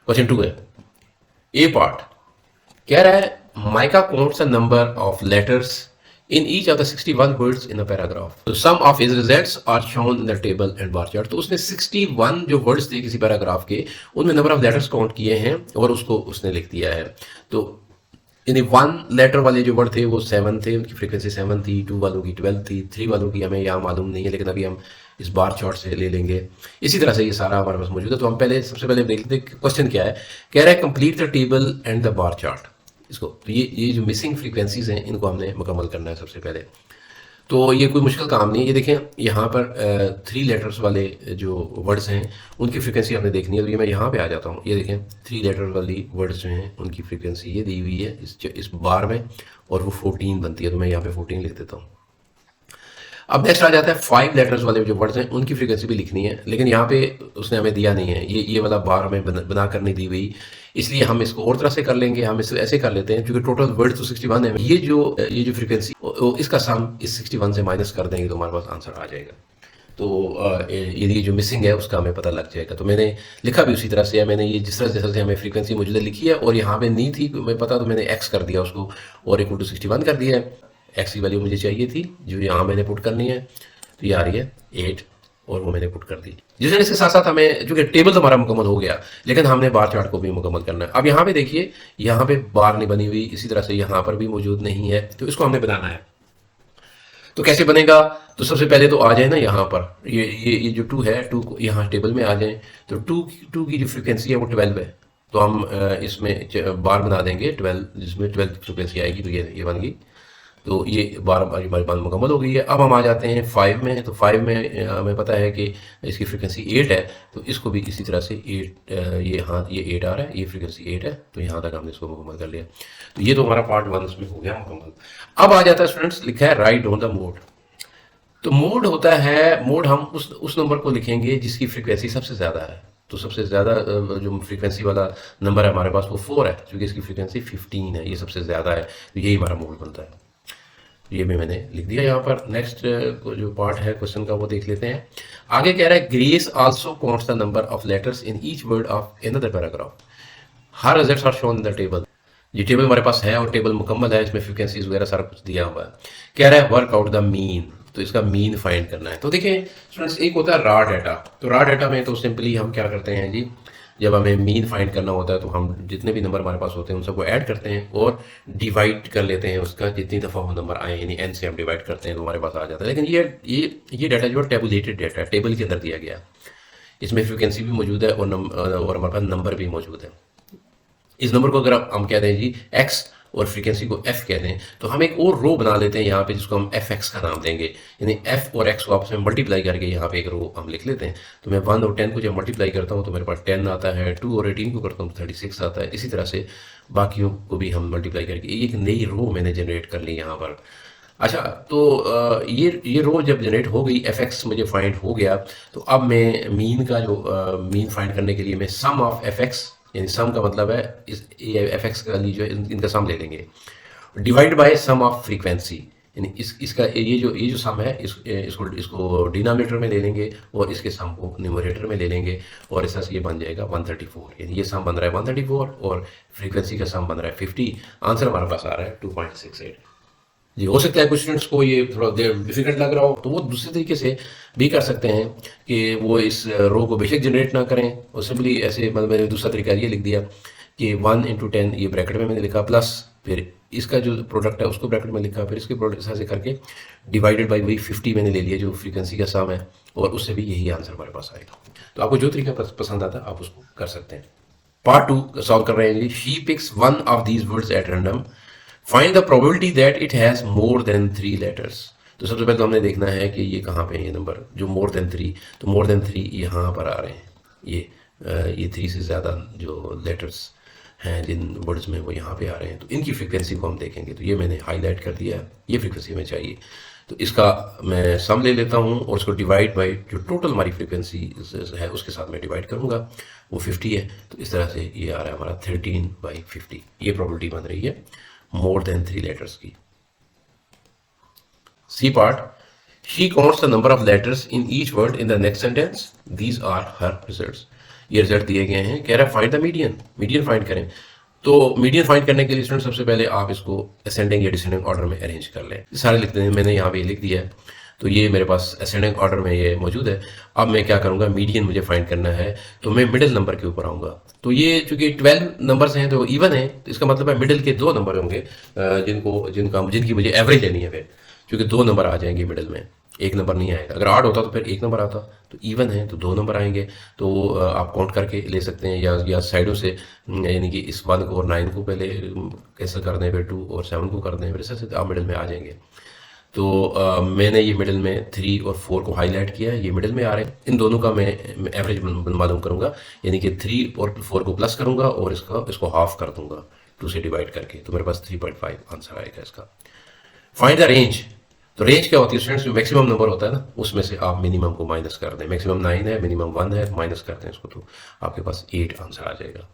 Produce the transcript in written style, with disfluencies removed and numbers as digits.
Question 2 है, ए part कह रहा है mica counts the number of letters in each of the 61 words in a paragraph. So some of his results are shown in the table and bar chart. तो उसने 61 जो words थे किसी paragraph के, उनमें नंबर ऑफ लेटर्स काउंट किए हैं और उसको उसने लिख दिया है। तो यानी 1 लेटर वाले जो वर्ड थे वो 7 थे, उनकी फ्रीक्वेंसी 7 थी, 2 वालों की 12 थी, 3 वालों की हमें यहाँ मालूम नहीं है, लेकिन अभी हम इस बार चार्ट से ले लेंगे। इसी तरह से ये सारा हमारे पास मौजूद है। तो हम पहले सबसे पहले देख लेते हैं क्वेश्चन क्या है। कह रहा है complete the table and the bar chart. इसको तो ये जो मिसिंग फ्रीक्वेंसीज हैं इनको हमने मुकम्मल करना है सबसे पहले। तो ये कोई मुश्किल काम नहीं है। ये देखें यहाँ पर 3 लेटर्स वाले जो वर्ड्स हैं उनकी फ्रीक्वेंसी हमने देखनी है। तो ये मैं यहाँ पे आ जाता हूँ। ये देखें 3 लेटर वाली वर्ड्स जो हैं उनकी फ्रीक्वेंसी ये दी हुई है इस बार में, और वो 14 बनती है। तो मैं यहाँ पे 14 लिख देता हूँ। अब नेक्स्ट आ जाता है 5 लेटर्स वाले जो वर्ड्स हैं उनकी फ्रीक्वेंसी भी लिखनी है, लेकिन यहाँ पे उसने हमें दिया नहीं है। ये वाला बार हमें बना कर नहीं दी हुई, इसलिए हम इसको और तरह से कर लेंगे। हम इसको ऐसे कर लेते हैं, क्योंकि टोटल वर्ड्स तो 61 है। ये जो फ्रीक्वेंसी इसका सम इस 61 से माइनस कर देंगे तो हमारे पास आंसर आ जाएगा। तो ये जो मिसिंग है उसका हमें पता लग जाएगा। तो मैंने लिखा भी उसी तरह से है। मैंने ये जिस तरह से हमें फ्रीक्वेंसी मौजूदा लिखी है और यहाँ पे नहीं थी मैं पता, तो मैंने एक्स कर दिया उसको और इक्वल टू 61 कर दिया है। एक्स की वैल्यू मुझे चाहिए थी जो यहाँ मैंने पुट करनी है, तो ये आ रही है 8 और वो मैंने पुट कर दी। जिससे इसके साथ साथ हमें, चूंकि टेबल तो हमारा मुकम्मल हो गया, लेकिन हमने बार चार्ट को भी मुकम्मल करना है। अब यहाँ पे देखिए, यहाँ पे बार नहीं बनी हुई, इसी तरह से यहाँ पर भी मौजूद नहीं है, तो इसको हमने बनाना है। तो कैसे बनेगा? तो सबसे पहले तो आ जाए ना यहाँ पर, ये जो 2 है, 2 को यहाँ टेबल में आ जाए। तो 2 की जो फ्रिक्वेंसी है वो 12 है, तो हम इसमें बार बना देंगे 12, जिसमें 12 फ्रिक्वेंसी आएगी। तो ये बन गई। तो ये 12 हमारी बात मुकम्मल हो गई है। अब हम आ जाते हैं 5 में। तो 5 में हमें पता है कि इसकी फ्रिक्वेंसी 8 है, तो इसको भी इसी तरह से 8, ये 8 आ रहा है, ये फ्रिक्वेंसी 8 है, तो यहाँ तक हमने इसको मुकम्मल कर लिया। तो ये तो हमारा पार्ट 1 उसमें हो गया मुकम्मल। अब आ जाता है स्टूडेंट्स, लिखा है राइट ऑन द मोड। तो मोड होता है, मोड हम उस नंबर को लिखेंगे जिसकी फ्रिक्वेंसी सबसे ज़्यादा है। तो सबसे ज़्यादा जो फ्रीक्वेंसी वाला नंबर है हमारे पास वो 4 है, क्योंकि इसकी फ्रीक्वेंसी 15 है, ये सबसे ज़्यादा है, तो यही हमारा मोड बनता है। ये भी मैंने लिख दिया यहाँ पर। नेक्स्ट जो पार्ट है क्वेश्चन का वो देख लेते हैं। आगे कह रहा है grace also counts the number of letters in each word of another paragraph. Her results are shown in the table. ये टेबल हमारे पास है और टेबल मुकम्मल है, इसमें फ्रिक्वेंसीज वगैरह सारा कुछ दिया हुआ है। कह रहा है वर्क आउट द मीन, तो इसका मीन फाइंड करना है। तो देखिए स्टूडेंट्स, एक होता है रॉ डाटा। तो रॉ डाटा में तो सिंपली हम क्या करते हैं जी, जब हमें मीन फाइंड करना होता है तो हम जितने भी नंबर हमारे पास होते हैं उन सबको ऐड करते हैं और डिवाइड कर लेते हैं उसका, जितनी दफ़ा वो नंबर आए, यानी n से हम डिवाइड करते हैं तो हमारे पास आ जाता है। लेकिन ये डाटा जो है टेबुलेटेड डाटा है, टेबल के अंदर दिया गया। इसमें फ्रिक्वेंसी भी मौजूद है और हमारे पास नंबर भी मौजूद है। इस नंबर को अगर हम कह दें जी x और फ्रीक्वेंसी को f कह दें, तो हम एक और रो बना लेते हैं यहाँ पे जिसको हम fx का नाम देंगे। यानी f और x को आपस में मल्टीप्लाई करके यहाँ पे एक रो हम लिख लेते हैं। तो मैं 1 और 10 को जब मल्टीप्लाई करता हूँ तो मेरे पास 10 आता है, 2 और 18 को करता हूँ तो 36 आता है। इसी तरह से बाकियों को भी हम मल्टीप्लाई करके एक नई रो मैंने जनरेट कर ली यहाँ पर। अच्छा, तो ये रो जब जनरेट हो गई, fx मुझे फाइंड हो गया, तो अब मैं मीन का जो मीन फाइंड करने के लिए मैं सम ऑफ fx, यानी सम का मतलब है इस fx का जो है इनका सम ले लेंगे, divide by sum of frequency. यानी इसका ये जो सम है इसको डिनोमिनेटर में ले लेंगे और इसके सम को न्यूमरेटर में ले लेंगे, और इस तरह से ये बन जाएगा 134। यानी ये सम बन रहा है 134 और फ्रीक्वेंसी का सम बन रहा है 50। आंसर हमारे पास आ रहा है 2.68 जी। हो सकता है कुछ स्टूडेंट्स को ये थोड़ा डिफिकल्ट लग रहा हो, तो वो दूसरे तरीके से भी कर सकते हैं कि वो इस रो को बेशक जनरेट ना करें और सिंपली ऐसे, मतलब मैंने दूसरा तरीका ये लिख दिया कि 1 × 10 ये ब्रैकेट में मैंने लिखा, प्लस फिर इसका जो प्रोडक्ट है उसको ब्रैकेट में लिखा, फिर इसके प्रोडक्ट ऐसे करके डिवाइडेड बाई वही 50 मैंने ले लिया जो फ्रीक्वेंसी का सम है, और उससे भी यही आंसर हमारे पास आएगा। तो आपको जो तरीका पसंद आता है आप उसको कर सकते हैं। पार्ट 2 सॉल्व कर रहे हैं जी। She picks one of these words at random, find the probability that it has more than 3 letters. तो सबसे पहले तो हमने देखना है कि ये कहाँ पे है, ये नंबर जो मोर देन 3। तो मोर देन 3 यहाँ पर आ रहे हैं, ये 3 से ज़्यादा जो लेटर्स हैं जिन वर्ड्स में वो यहाँ पे आ रहे हैं, तो इनकी फ्रिक्वेंसी को हम देखेंगे। तो ये मैंने हाईलाइट कर दिया है, ये फ्रिक्वेंसी हमें चाहिए। तो इसका मैं सम ले लेता हूँ और उसको डिवाइड बाई जो टोटल हमारी फ्रिक्वेंसी है उसके साथ मैं डिवाइड करूँगा, वो 50 है। तो इस तरह से ये आ रहा है हमारा 13/50। ये प्रोबेबिलिटी बन रही है मोर देन 3 लेटर्स की। C part, she counts the number of letters in each word in the next sentence, these are her results. ये रिजल्ट दिए गए हैं। कह रहा है find the median, median find करें। तो मीडियन फाइंड करने के लिए स्टूडेंट सबसे पहले आप इसको असेंडिंग या डिसेंडिंग ऑर्डर में अरेंज कर लें। सारे लिखते हैं, मैंने यहाँ पे लिख दिया है। तो ये मेरे पास असेंडिंग ऑर्डर में ये मौजूद है। अब मैं क्या करूँगा, मीडियन मुझे फाइंड करना है, तो मैं मिडिल नंबर के ऊपर आऊँगा। तो ये चूंकि 12 नंबर्स हैं तो इवन है, तो इसका मतलब है मिडिल के 2 नंबर होंगे जिनकी मुझे एवरेज लेनी है फिर, क्योंकि 2 नंबर आ जाएंगे मिडिल में, 1 नंबर नहीं आएगा। अगर 8 होता तो फिर 1 नंबर आता, तो इवन है तो 2 नंबर आएंगे। तो आप काउंट करके ले सकते हैं या साइडों से, यानी कि इस 1 को और 9 को पहले कैंसिल कर दें, फिर 2 और 7 को कर दें, फिर ऐसे आप मिडिल में आ जाएंगे। तो मैंने ये मिडिल में 3 और 4 को हाईलाइट किया है, ये मिडिल में आ रहे हैं। इन दोनों का मैं एवरेज मालूम करूंगा, यानी कि 3 और 4 को प्लस करूंगा और इसको हाफ कर दूंगा 2 से डिवाइड करके, तो मेरे पास 3.5 आंसर आएगा इसका। Find the range. तो रेंज क्या होती है स्टूडेंट्स, जो मैक्सिमम नंबर होता है ना, उसमें से आप मिनिमम को माइनस कर दें। मैक्सिमम 9 है, मिनिमम 1 है, माइनस करते हैं इसको, तो आपके पास 8 आंसर आ जाएगा।